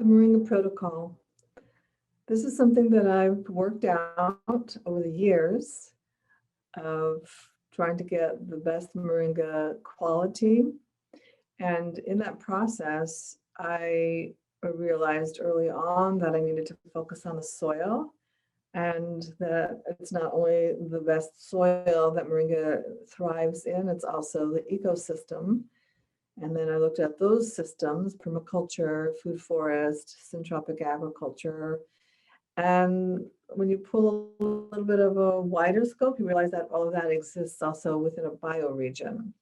The Moringa Protocol. This is something that I've worked out over the years of trying to get the best Moringa quality. And in that process, I realized early on that I needed to focus on the soil and that it's not only the best soil that Moringa thrives in, it's also the ecosystem. And then I looked at those systems, permaculture, food forest, syntropic agriculture. And when you pull a little bit of a wider scope, you realize that all of that exists also within a bioregion.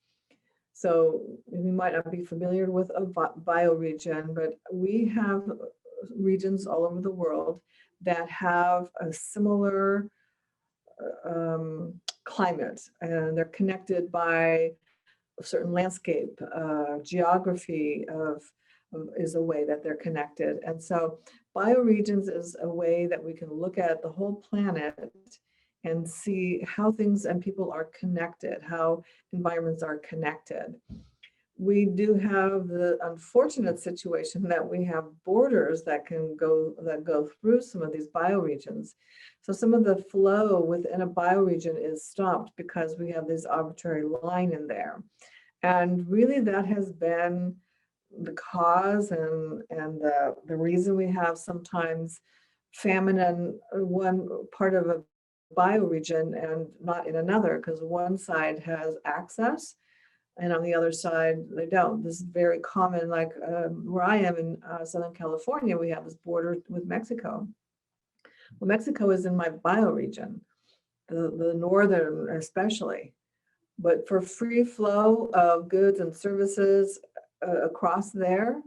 So you might not be familiar with a bioregion, but we have regions all over the world that have a similar climate, and they're connected by a certain landscape, geography is a way that they're connected. And so bioregions is a way that we can look at the whole planet and see how things and people are connected, how environments are connected. We do have the unfortunate situation that we have borders that go through some of these bioregions. So some of the flow within a bioregion is stopped because we have this arbitrary line in there. And really that has been the cause and the reason we have sometimes famine in one part of a bioregion and not in another, because one side has access and on the other side they don't. This is very common, like where I am in Southern California, we have this border with Mexico. Well, Mexico is in my bioregion, the northern especially. But for free flow of goods and services across there,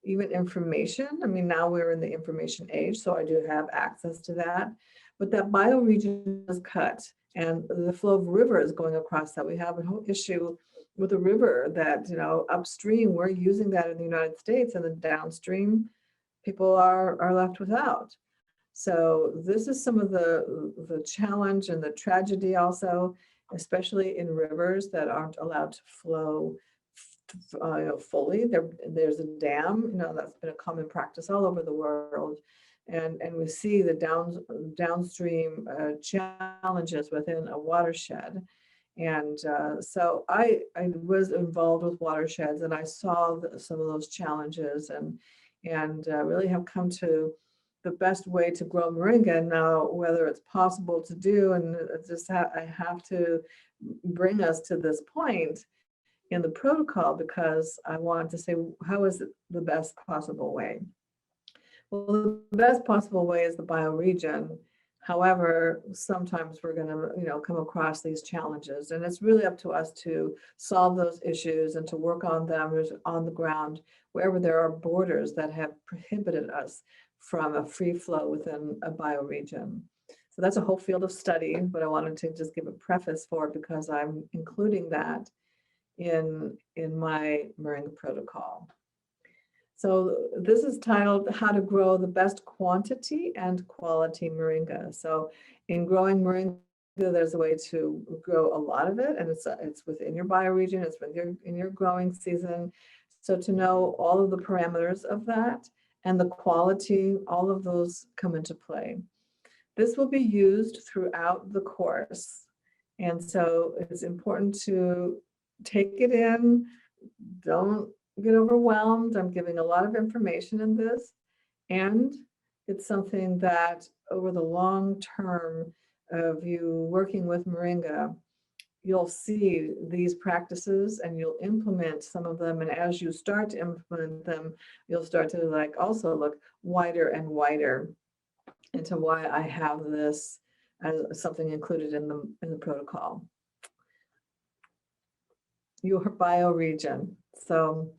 even information, I mean, now we're in the information age, so I do have access to that. But that bioregion is cut, and the flow of rivers going across that. We have a whole issue with a river that, you know, upstream, we're using that in the United States, and then downstream, people are left without. So this is some of the challenge and the tragedy also, especially in rivers that aren't allowed to flow fully. There's a dam, you know, that's been a common practice all over the world. And we see the downstream challenges within a watershed. And so I was involved with watersheds, and I saw some of those challenges and really have come to the best way to grow moringa now, whether it's possible to do, and I have to bring us to this point in the protocol because I want to say, how is it the best possible way? Well, the best possible way is the bioregion. However, sometimes we're going to, you know, come across these challenges, and it's really up to us to solve those issues and to work on them on the ground wherever there are borders that have prohibited us from a free flow within a bioregion. So that's a whole field of study, but I wanted to just give a preface for it because I'm including that in my Moringa protocol. So this is titled How to Grow the Best Quantity and Quality Moringa. So in growing moringa, there's a way to grow a lot of it, and it's within your bioregion, it's in your growing season. So to know all of the parameters of that and the quality, all of those come into play. This will be used throughout the course. And so it's important to take it in, don't get overwhelmed. I'm giving a lot of information in this, and it's something that over the long term of you working with moringa, you'll see these practices and you'll implement some of them. And as you start to implement them, you'll start to like also look wider and wider into why I have this as something included in the protocol. Your bioregion. So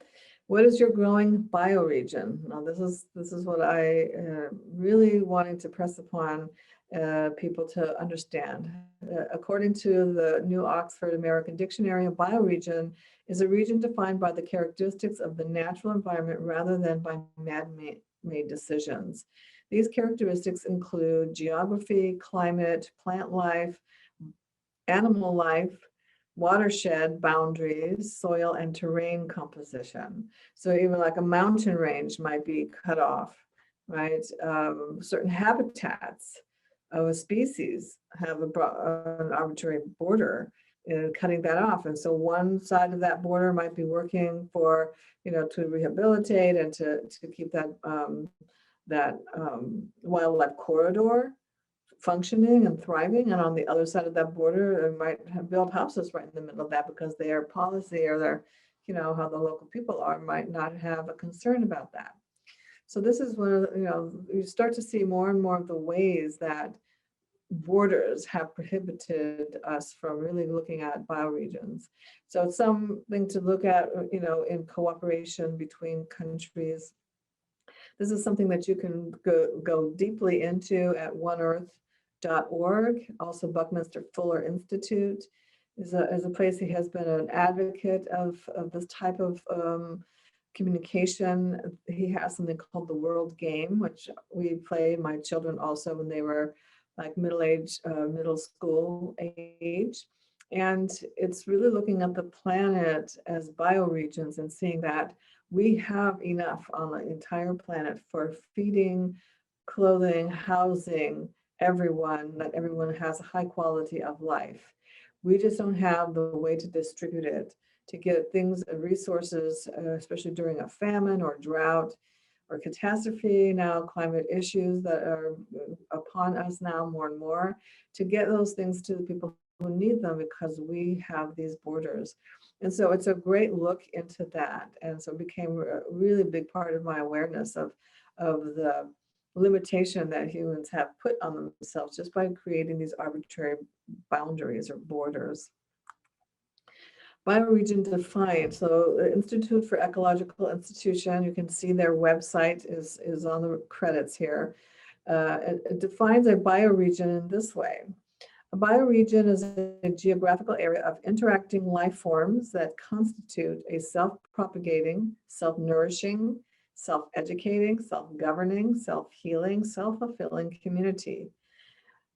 what is your growing bioregion? Now this is what I really wanting to press upon people to understand. According to the New Oxford American Dictionary, a bioregion is a region defined by the characteristics of the natural environment rather than by man-made decisions. These characteristics include geography, climate, plant life, animal life, watershed boundaries, soil and terrain composition. So even like a mountain range might be cut off, right? Certain habitats of a species have an arbitrary border and cutting that off. And so one side of that border might be working for, to rehabilitate and to keep that wildlife corridor functioning and thriving. And on the other side of that border, they might have built houses right in the middle of that because their policy or their, how the local people are might not have a concern about that. So this is where, you start to see more and more of the ways that borders have prohibited us from really looking at bioregions. So it's something to look at, in cooperation between countries. This is something that you can go deeply into at oneearth.org. Also, Buckminster Fuller Institute is a place. He has been an advocate of this type of communication. He has something called the World Game, which we played, my children also, when they were like middle school age. And it's really looking at the planet as bioregions and seeing that we have enough on the entire planet for feeding, clothing, housing everyone, that everyone has a high quality of life. We just don't have the way to distribute it, to get things, resources, especially during a famine or drought or catastrophe, now climate issues that are upon us now more and more, to get those things to the people who need them because we have these borders. And so it's a great look into that. And so it became a really big part of my awareness of the limitation that humans have put on themselves just by creating these arbitrary boundaries or borders. Bioregion defined. So the Institute for Ecological Institution, you can see their website is on the credits here. It defines a bioregion in this way. A bioregion is a geographical area of interacting life forms that constitute a self-propagating, self-nourishing, self-educating, self-governing, self-healing, self-fulfilling community.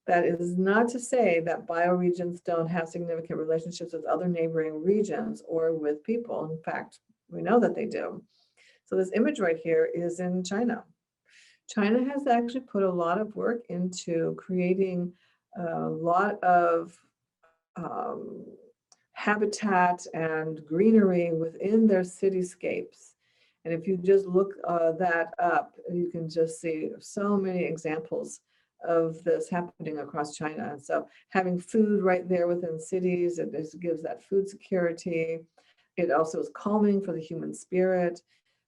That is not to say that bioregions don't have significant relationships with other neighboring regions or with people. In fact, we know that they do. So this image right here is in China. China has actually put a lot of work into creating a lot of habitat and greenery within their cityscapes. And if you just look that up, you can just see so many examples of this happening across China. And so having food right there within cities, it just gives that food security. It also is calming for the human spirit,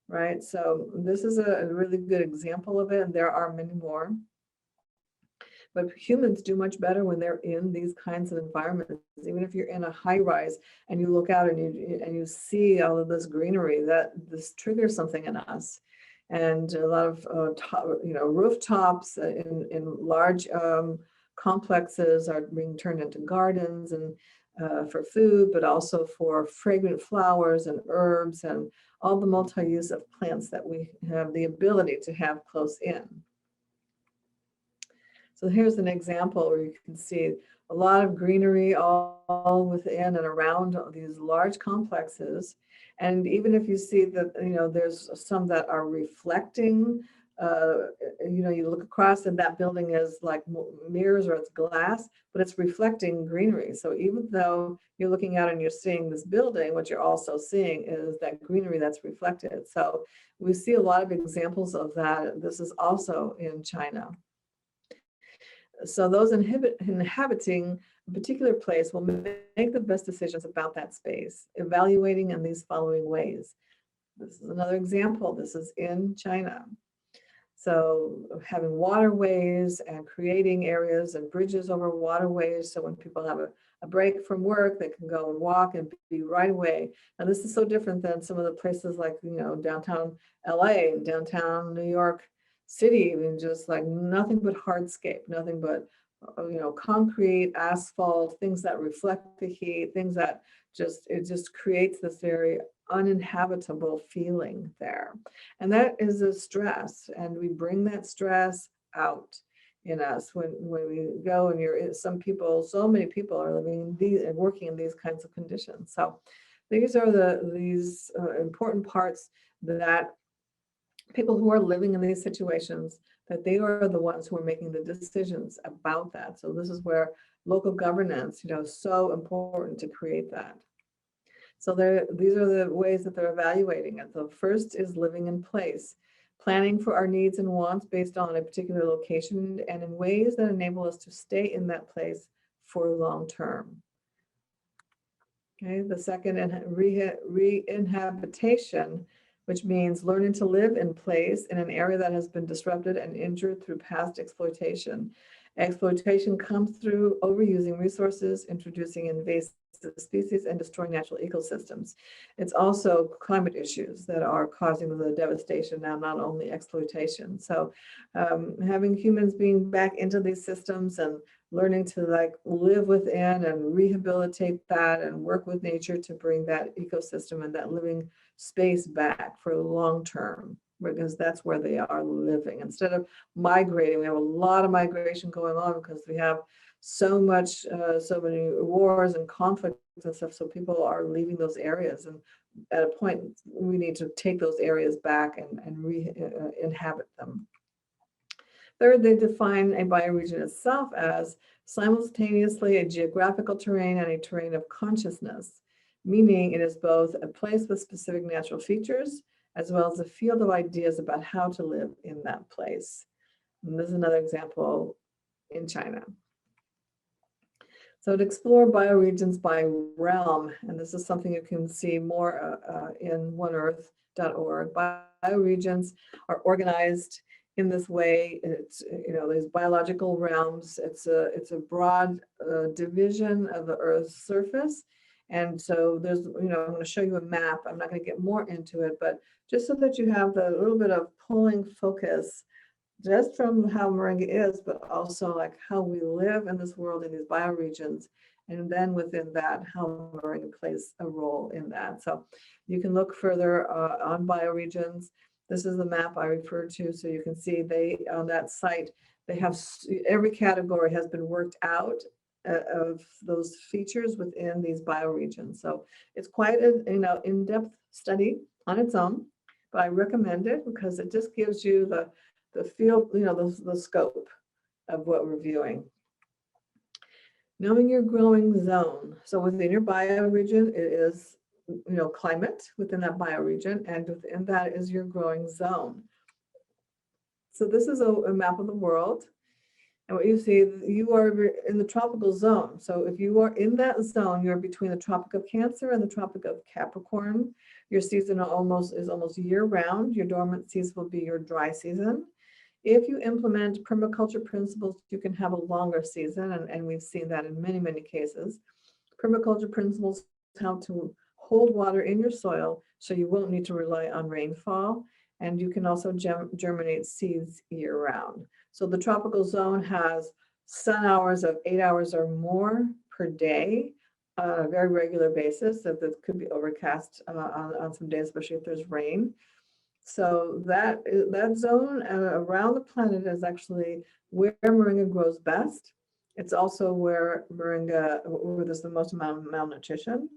right? So this is a really good example of it, and there are many more. But humans do much better when they're in these kinds of environments. Even if you're in a high rise and you look out and you see all of this greenery, that this triggers something in us. And a lot of rooftops in large complexes are being turned into gardens and for food, but also for fragrant flowers and herbs and all the multi-use of plants that we have the ability to have close in. So here's an example where you can see a lot of greenery all within and around these large complexes. And even if you see that, there's some that are reflecting, you look across and that building is like mirrors or it's glass, but it's reflecting greenery. So even though you're looking out and you're seeing this building, what you're also seeing is that greenery that's reflected. So we see a lot of examples of that. This is also in China. So those inhabiting a particular place will make the best decisions about that space, evaluating in these following ways. This is another example. This is in China. So having waterways and creating areas and bridges over waterways. So when people have a break from work, they can go and walk and be right away. And this is so different than some of the places like, downtown LA and downtown New York City, and just like nothing but hardscape, nothing but, concrete, asphalt, things that reflect the heat, things that it just creates this very uninhabitable feeling there. And that is a stress, and we bring that stress out. in us when we go and some people, so many people are living in these and working in these kinds of conditions. So these are these important parts that people who are living in these situations, that they are the ones who are making the decisions about that. So this is where local governance, is so important to create that. So these are the ways that they're evaluating it. The first is living in place, planning for our needs and wants based on a particular location and in ways that enable us to stay in that place for long term. Okay, the second, re-inhabitation, which means learning to live in place in an area that has been disrupted and injured through past exploitation. Exploitation comes through overusing resources, introducing invasive species, and destroying natural ecosystems. It's also climate issues that are causing the devastation now, not only exploitation. So having humans being back into these systems and learning to live within and rehabilitate that and work with nature to bring that ecosystem and that living space back for long term, because that's where they are living. Instead of migrating, we have a lot of migration going on because we have so many wars and conflicts and stuff. So people are leaving those areas, and at a point we need to take those areas back and re-inhabit them. Third, they define a bioregion itself as simultaneously a geographical terrain and a terrain of consciousness, meaning it is both a place with specific natural features as well as a field of ideas about how to live in that place. And this is another example in China. So to explore bioregions by realm, and this is something you can see more in oneearth.org, bioregions are organized in this way. It's, these biological realms. It's a broad division of the Earth's surface. And so there's, I'm going to show you a map. I'm not going to get more into it, but just so that you have the little bit of pulling focus just from how Moringa is, but also like how we live in this world in these bioregions. And then within that, how Moringa plays a role in that. So you can look further on bioregions. This is the map I referred to. So you can see on that site, they have every category has been worked out of those features within these bioregions. So it's quite an in-depth study on its own, but I recommend it because it just gives you the field, the scope of what we're viewing. Knowing your growing zone. So within your bioregion, it is, climate within that bioregion, and within that is your growing zone. So this is a map of the world. And what you see, you are in the tropical zone. So if you are in that zone, you're between the Tropic of Cancer and the Tropic of Capricorn. Your season is almost year round. Your dormant season will be your dry season. If you implement permaculture principles, you can have a longer season, and we've seen that in many, many cases. Permaculture principles how to hold water in your soil so you won't need to rely on rainfall, and you can also germinate seeds year round. So the tropical zone has sun hours of 8 hours or more per day on a very regular basis. So that could be overcast on some days, especially if there's rain. So that zone around the planet is actually where Moringa grows best. It's also where there's the most amount of malnutrition.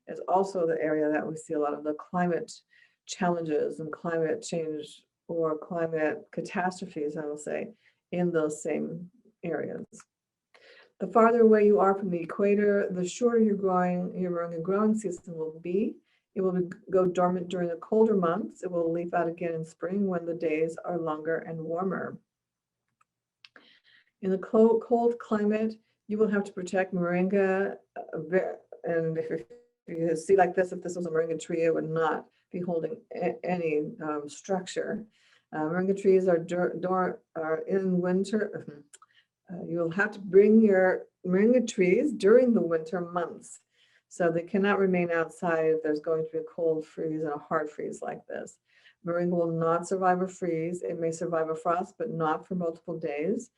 It's also the area that we see a lot of the climate challenges and climate change or climate catastrophes, I will say, in those same areas. The farther away you are from the equator, the shorter your Moringa growing season will be. It will go dormant during the colder months. It will leaf out again in spring when the days are longer and warmer. In the cold climate, you will have to protect Moringa. And if you see like this, if this was a Moringa tree, it would not be holding any structure. Moringa trees are in winter. You'll have to bring your Moringa trees during the winter months. So they cannot remain outside if there's going to be a cold freeze and a hard freeze like this. Moringa will not survive a freeze. It may survive a frost, but not for multiple days.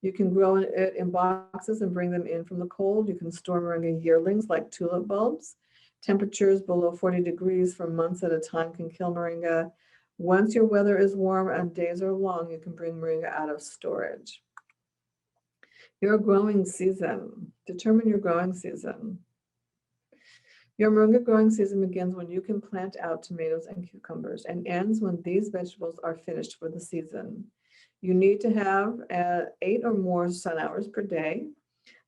You can grow it in boxes and bring them in from the cold. You can store Moringa yearlings like tulip bulbs. Temperatures below 40 degrees for months at a time can kill Moringa. Once your weather is warm and days are long, you can bring Moringa out of storage. Your growing season. Determine your growing season. Your moringa growing season begins when you can plant out tomatoes and cucumbers and ends when these vegetables are finished for the season. You need to have 8 or more sun hours per day.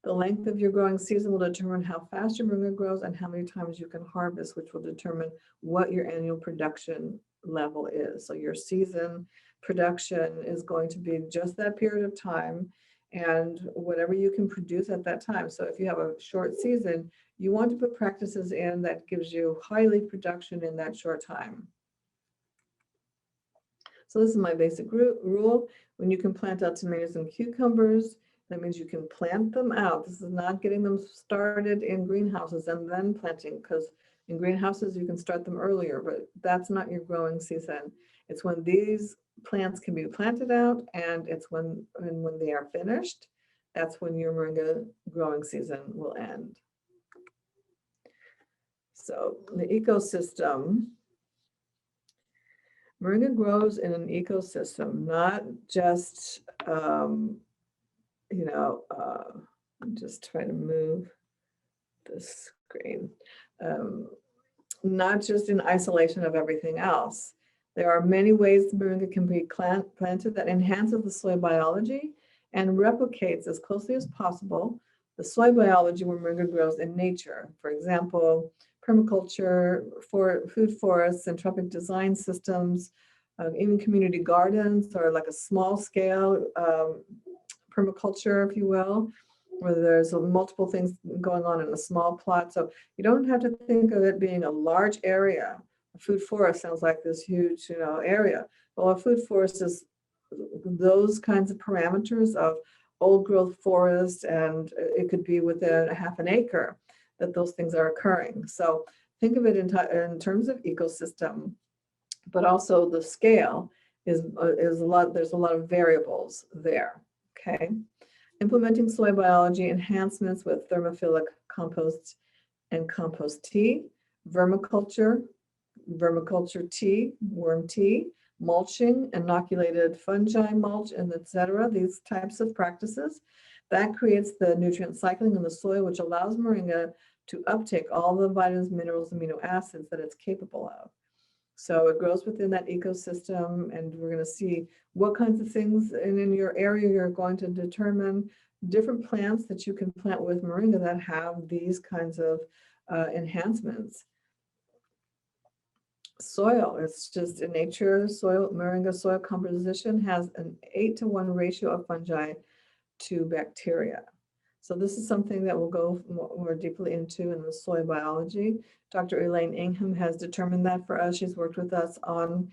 The length of your growing season will determine how fast your moringa grows and how many times you can harvest, which will determine what your annual production level is. So your season production is going to be just that period of time and whatever you can produce at that time. So if you have a short season, you want to put practices in that gives you highly production in that short time. So this is my basic rule. When you can plant out tomatoes and cucumbers, that means you can plant them out. This is not getting them started in greenhouses and then planting, because in greenhouses you can start them earlier, but that's not your growing season. It's when these plants can be planted out, and it's when they are finished, that's when your moringa growing season will end. So the ecosystem. Moringa grows in an ecosystem, not just, I'm just trying to move the screen, not just in isolation of everything else. There are many ways moringa can be planted that enhances the soil biology and replicates as closely as possible the soil biology where moringa grows in nature. For example, permaculture, food forests, and trophic design systems, even community gardens, or like a small scale permaculture, if you will, where there's multiple things going on in a small plot. So you don't have to think of it being a large area. A food forest sounds like this huge, area. Well, a food forest is those kinds of parameters of old growth forest, and it could be within a half an acre that those things are occurring. So think of it in terms of ecosystem, but also the scale is a lot. There's a lot of variables there. Okay. Implementing soil biology enhancements with thermophilic compost and compost tea, vermiculture tea, worm tea, mulching, inoculated fungi mulch, and etc. These types of practices that creates the nutrient cycling in the soil, which allows moringa to uptake all the vitamins, minerals, amino acids that it's capable of. So it grows within that ecosystem, and we're going to see what kinds of things in your area you're going to determine different plants that you can plant with moringa that have these kinds of enhancements. Soil, it's just in nature, moringa soil composition has an 8-to-1 ratio of fungi to bacteria. So this is something that we'll go more deeply into in the soil biology. Dr. Elaine Ingham has determined that for us. She's worked with us on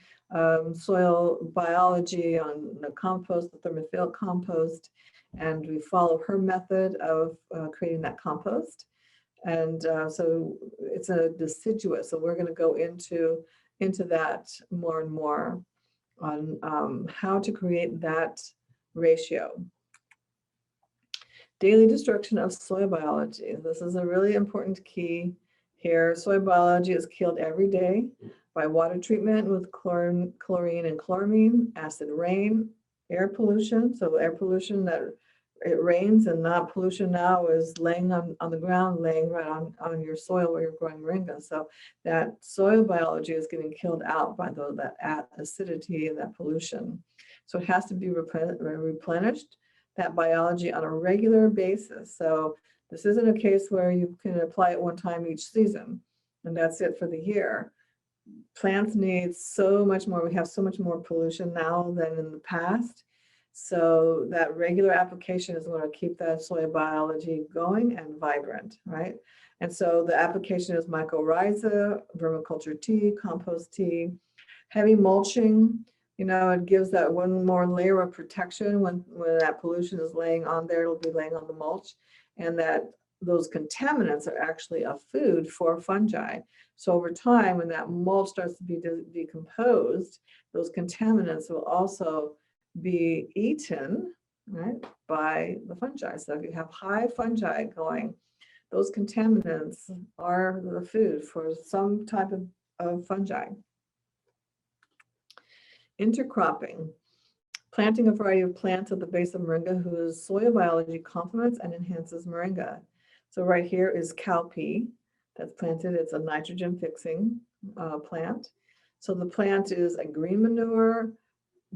soil biology, on the compost, the thermophilic compost, and we follow her method of creating that compost. And so it's a deciduous. So we're going to go into that more and more on how to create that ratio. Daily destruction of soil biology. This is a really important key here. Soil biology is killed every day by water treatment with chlorine and chloramine, acid rain, air pollution. So air pollution that it rains and not pollution now is laying on the ground, laying right on your soil where you're growing moringa. So that soil biology is getting killed out by that acidity and that pollution. So it has to be replenished, that biology, on a regular basis. So this isn't a case where you can apply it one time each season and that's it for the year. Plants need so much more. We have so much more pollution now than in the past. So that regular application is going to keep that soil biology going and vibrant, right? And so the application is mycorrhiza, vermiculture tea, compost tea, heavy mulching. It gives that one more layer of protection when that pollution is laying on there. It'll be laying on the mulch, and that those contaminants are actually a food for fungi. So over time, when that mulch starts to be decomposed, those contaminants will also be eaten, right, by the fungi. So if you have high fungi going, those contaminants are the food for some type of fungi. Intercropping. Planting a variety of plants at the base of moringa whose soil biology complements and enhances moringa. So right here is cowpea that's planted. It's a nitrogen fixing plant. So the plant is a green manure,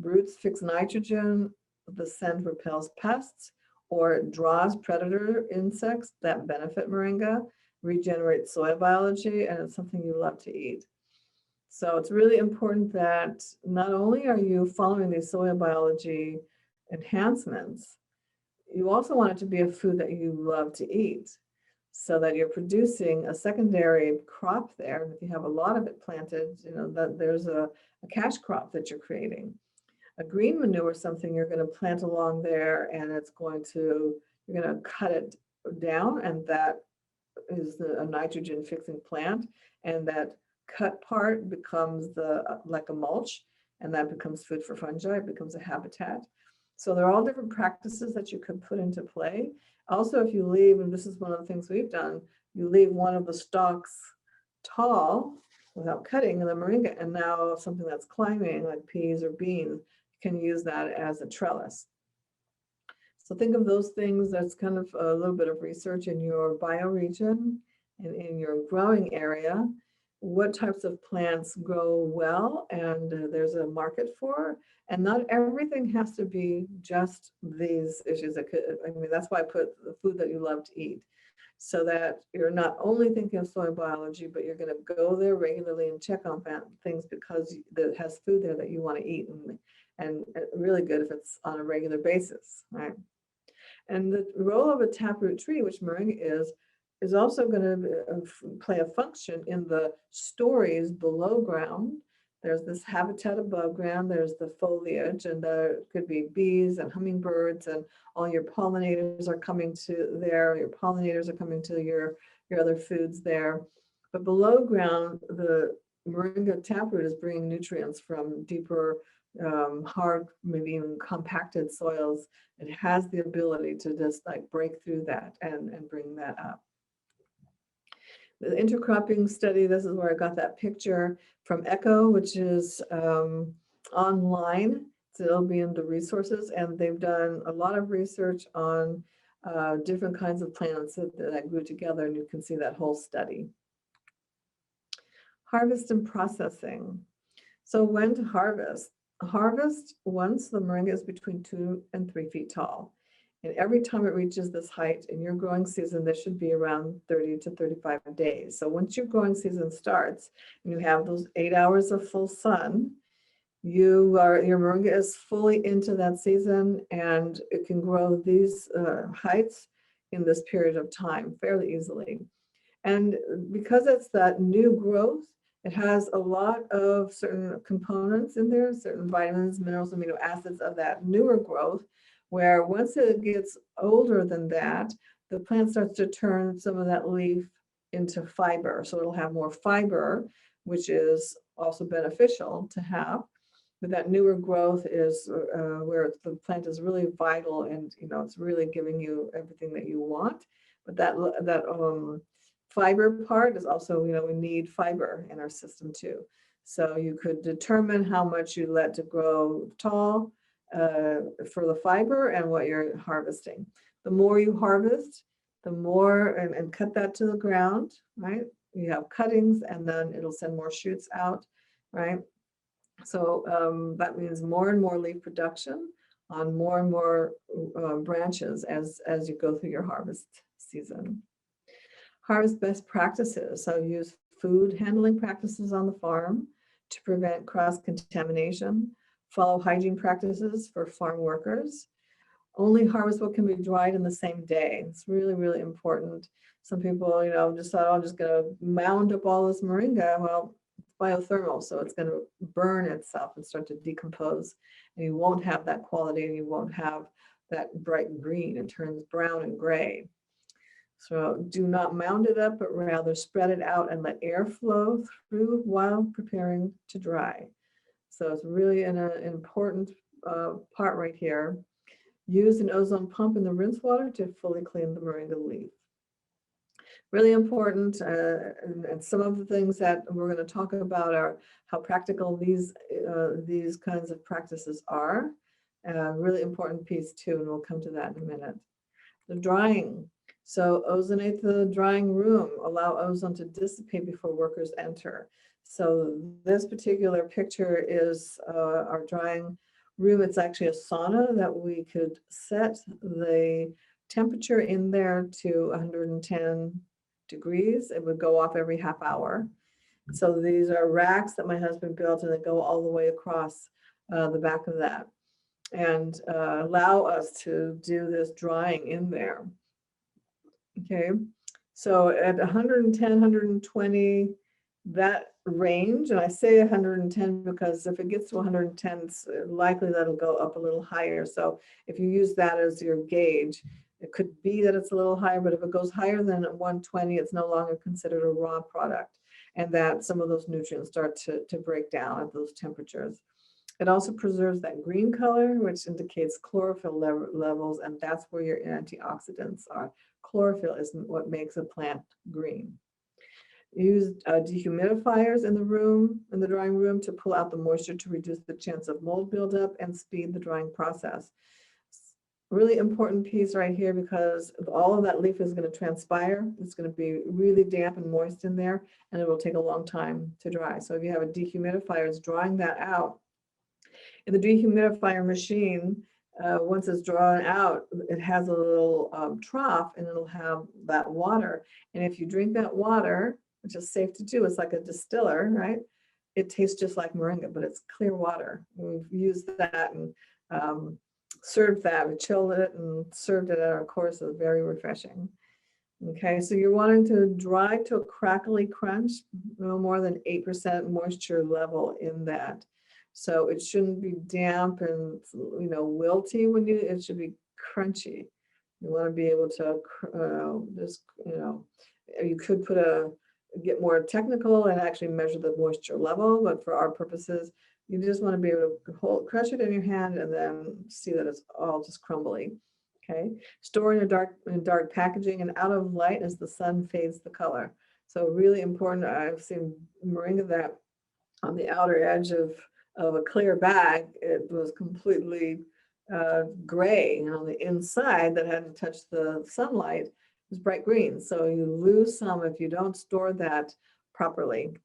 roots fix nitrogen, the scent repels pests or draws predator insects that benefit moringa, regenerates soil biology, and it's something you love to eat. So it's really important that not only are you following these soil biology enhancements, you also want it to be a food that you love to eat so that you're producing a secondary crop there. And if you have a lot of it planted, that there's a cash crop that you're creating. A green manure is something you're going to plant along there, and you're going to cut it down, and that is a nitrogen fixing plant, and that cut part becomes like a mulch, and that becomes food for fungi. It becomes a habitat. So there are all different practices that you can put into play. Also, if you leave, and this is one of the things we've done, you leave one of the stalks tall without cutting in the moringa, and now something that's climbing like peas or beans, you can use that as a trellis. So think of those things. That's kind of a little bit of research in your bioregion and in your growing area. What types of plants grow well and there's a market for, and not everything has to be just these issues. That's why I put the food that you love to eat, so that you're not only thinking of soil biology, but you're going to go there regularly and check on things because it has food there that you want to eat, and really good if it's on a regular basis, right? And the role of a taproot tree, which moringa is also going to play a function in the stories below ground. There's this habitat above ground, there's the foliage, and there could be bees and hummingbirds, and all your pollinators are coming to there. Your pollinators are coming to your other foods there. But below ground, the moringa taproot is bringing nutrients from deeper, hard, maybe even compacted soils. It has the ability to just like break through that and bring that up. The intercropping study, this is where I got that picture from ECHO, which is online. So it'll be in the resources, and they've done a lot of research on different kinds of plants that grew together, and you can see that whole study. Harvest and processing. So when to harvest? Harvest once the moringa is between 2 and 3 feet tall. And every time it reaches this height in your growing season, this should be around 30 to 35 days. So once your growing season starts and you have those 8 hours of full sun, your moringa is fully into that season, and it can grow these heights in this period of time fairly easily. And because it's that new growth, it has a lot of certain components in there, certain vitamins, minerals, amino acids of that newer growth, where once it gets older than that, the plant starts to turn some of that leaf into fiber. So it'll have more fiber, which is also beneficial to have. But that newer growth is where the plant is really vital, and it's really giving you everything that you want. But that fiber part is also, we need fiber in our system too. So you could determine how much you let to grow tall for the fiber and what you're harvesting. The more you harvest, the more, and cut that to the ground, right? You have cuttings, and then it'll send more shoots out, right? So that means more and more leaf production on more and more branches as you go through your harvest season. Harvest best practices. So use food handling practices on the farm to prevent cross-contamination. Follow hygiene practices for farm workers. Only harvest what can be dried in the same day. It's really, really important. Some people, just thought, I'm just going to mound up all this moringa. Well, it's biothermal, so it's going to burn itself and start to decompose. And you won't have that quality, and you won't have that bright green. It turns brown and gray. So do not mound it up, but rather spread it out and let air flow through while preparing to dry. So it's really an important part right here. Use an ozone pump in the rinse water to fully clean the moringa leaf. Really important, and some of the things that we're going to talk about are how practical these kinds of practices are. Really important piece too, and we'll come to that in a minute. The drying. So ozonate the drying room, allow ozone to dissipate before workers enter. So this particular picture is our drying room. It's actually a sauna that we could set the temperature in there to 110 degrees. It would go off every half hour. So these are racks that my husband built, and they go all the way across the back of that, and allow us to do this drying in there. Okay, so at 110, 120, that range, and I say 110 because if it gets to 110, it's likely that'll go up a little higher. So if you use that as your gauge, it could be that it's a little higher, but if it goes higher than 120, it's no longer considered a raw product, and that some of those nutrients start to break down at those temperatures. It also preserves that green color, which indicates chlorophyll levels, and that's where your antioxidants are. Chlorophyll is what makes a plant green. Use dehumidifiers in the drying room, to pull out the moisture to reduce the chance of mold buildup and speed the drying process. Really important piece right here, because all of that leaf is going to transpire. It's going to be really damp and moist in there, and it will take a long time to dry. So if you have a dehumidifier, it's drying that out. In the dehumidifier machine, once it's drawn out, it has a little trough, and it'll have that water. And if you drink that water, which is safe to do, it's like a distiller, right? It tastes just like moringa, but it's clear water. We've used that and served that. We chilled it and served it at our courses. Very refreshing. Okay, so you're wanting to dry to a crackly crunch, no more than 8% moisture level in that. So it shouldn't be damp and wilty when it should be crunchy. You want to be able to just you could get more technical and actually measure the moisture level, but for our purposes, you just want to be able to crush it in your hand and then see that it's all just crumbly. Okay, store in dark packaging and out of light as the sun fades the color. So really important. I've seen moringa that on the outer edge of a clear bag, it was completely gray, and on the inside that hadn't touched the sunlight was bright green. So you lose some if you don't store that properly.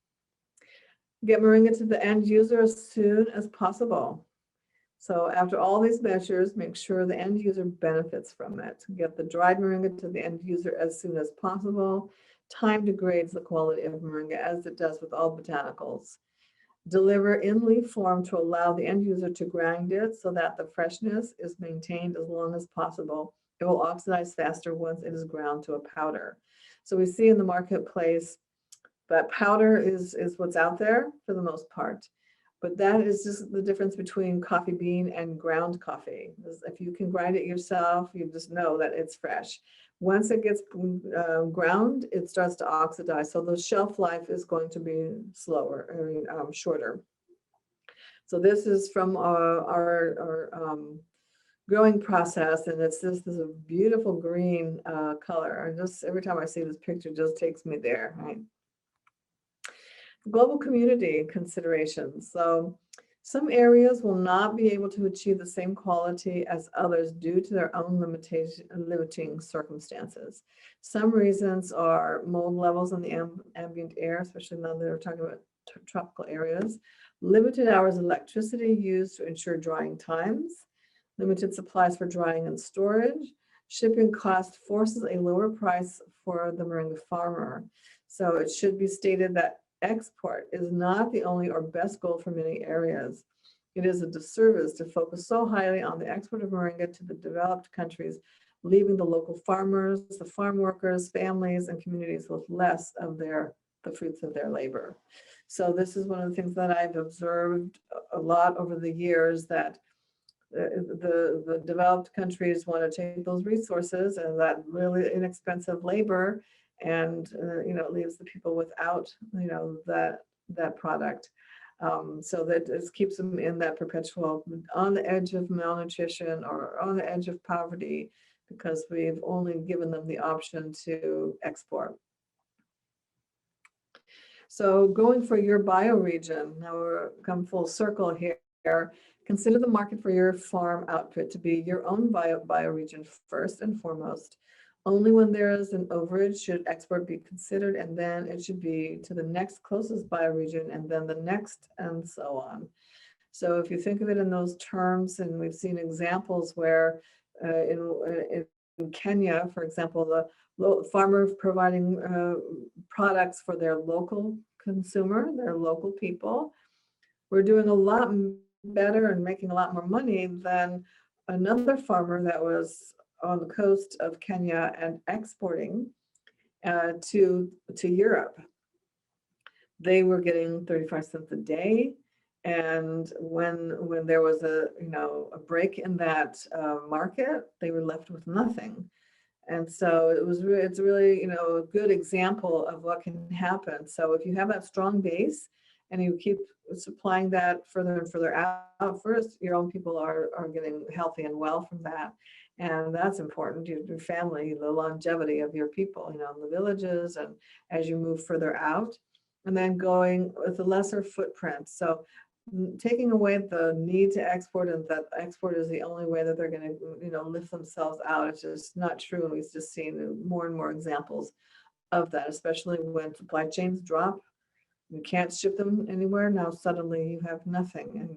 Get moringa to the end user as soon as possible. So after all these measures, make sure the end user benefits from it. Get the dried moringa to the end user as soon as possible. Time degrades the quality of moringa, as it does with all botanicals. Deliver in leaf form to allow the end user to grind it so that the freshness is maintained as long as possible. It will oxidize faster once it is ground to a powder. So we see in the marketplace that powder is what's out there for the most part. But that is just the difference between coffee bean and ground coffee. If you can grind it yourself, you just know that it's fresh. Once it gets ground, it starts to oxidize. So the shelf life is going to be shorter. So this is from our growing process, and this is a beautiful green color. And just every time I see this picture, it just takes me there, right? Global community considerations. So some areas will not be able to achieve the same quality as others due to their own limiting circumstances. Some reasons are mold levels in the ambient air, especially now that we're talking about tropical areas, limited hours of electricity used to ensure drying times, limited supplies for drying and storage, shipping cost forces a lower price for the moringa farmer. So it should be stated that export is not the only or best goal for many areas. It is a disservice to focus so highly on the export of moringa to the developed countries, leaving the local farmers, the farm workers, families, and communities with less of the fruits of their labor. So this is one of the things that I've observed a lot over the years, that the developed countries want to take those resources and that really inexpensive labor, and it leaves the people without that product. So that it keeps them in that perpetual on the edge of malnutrition or on the edge of poverty, because we've only given them the option to export. So going for your bioregion, now we're come full circle here. consider the market for your farm output to be your own bioregion first and foremost. Only when there is an overage should export be considered, and then it should be to the next closest bioregion, and then the next, and so on. So if you think of it in those terms, and we've seen examples where in Kenya, for example, the farmer providing products for their local consumer, their local people, we're doing a lot better and making a lot more money than another farmer that was on the coast of Kenya and exporting to Europe. They were getting 35 cents a day. And when there was a break in that market, they were left with nothing. And so it's really a good example of what can happen. So if you have that strong base and you keep supplying that further and further out, first your own people are getting healthy and well from that. And that's important, your family, the longevity of your people, in the villages, and as you move further out, and then going with a lesser footprint. So taking away the need to export, and that export is the only way that they're going to lift themselves out, it's just not true. And we've just seen more and more examples of that, especially when supply chains drop. You can't ship them anywhere. Now suddenly you have nothing.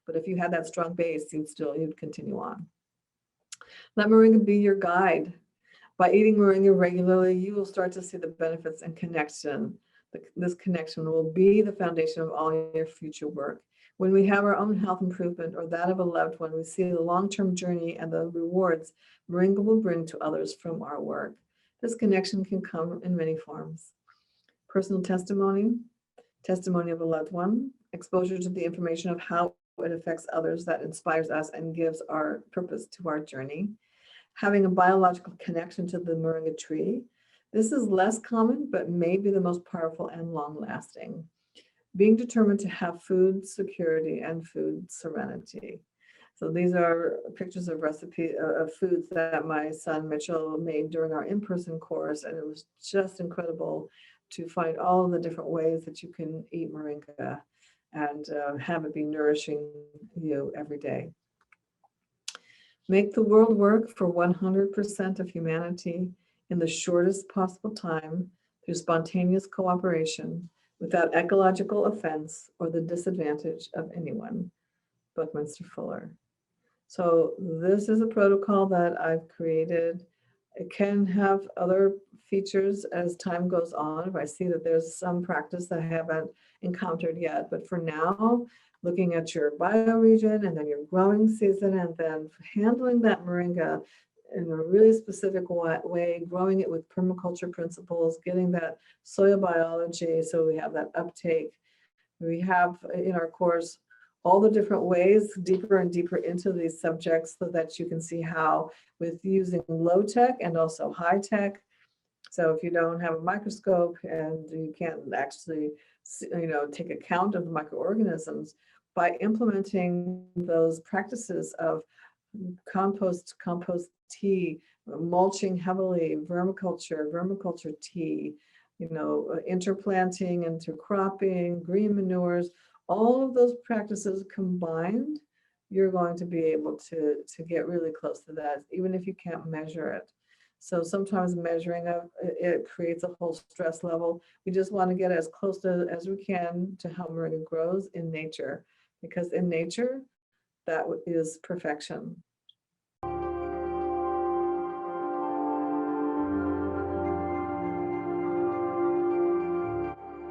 But if you had that strong base, you'd continue on. Let Moringa be your guide. By eating Moringa regularly, you will start to see the benefits and connection. This connection will be the foundation of all your future work. When we have our own health improvement or that of a loved one, we see the long-term journey and the rewards Moringa will bring to others from our work. This connection can come in many forms. Personal testimony, testimony of a loved one, exposure to the information of how it affects others that inspires us and gives our purpose to our journey. Having a biological connection to the Moringa tree. This is less common, but may be the most powerful and long-lasting. Being determined to have food security and food serenity. So these are pictures of recipes of foods that my son Mitchell made during our in-person course, and it was just incredible to find all of the different ways that you can eat Moringa and have it be nourishing you every day. Make the world work for 100% of humanity in the shortest possible time through spontaneous cooperation without ecological offense or the disadvantage of anyone. Buckminster Fuller. So this is a protocol that I've created. It can have other features as time goes on, if I see that there's some practice that I haven't encountered yet. But for now, looking at your bioregion and then your growing season, and then handling that Moringa in a really specific way, growing it with permaculture principles, getting that soil biology so we have that uptake. We have in our course all the different ways, deeper and deeper into these subjects, so that you can see how, with using low tech and also high tech. So if you don't have a microscope and you can't actually take account of the microorganisms, by implementing those practices of compost tea, mulching heavily, vermiculture tea, interplanting, intercropping, green manures, all of those practices combined, you're going to be able to get really close to that, even if you can't measure it. So sometimes measuring it creates a whole stress level. We just want to get as close to as we can to how Moringa grows in nature, because in nature, that is perfection.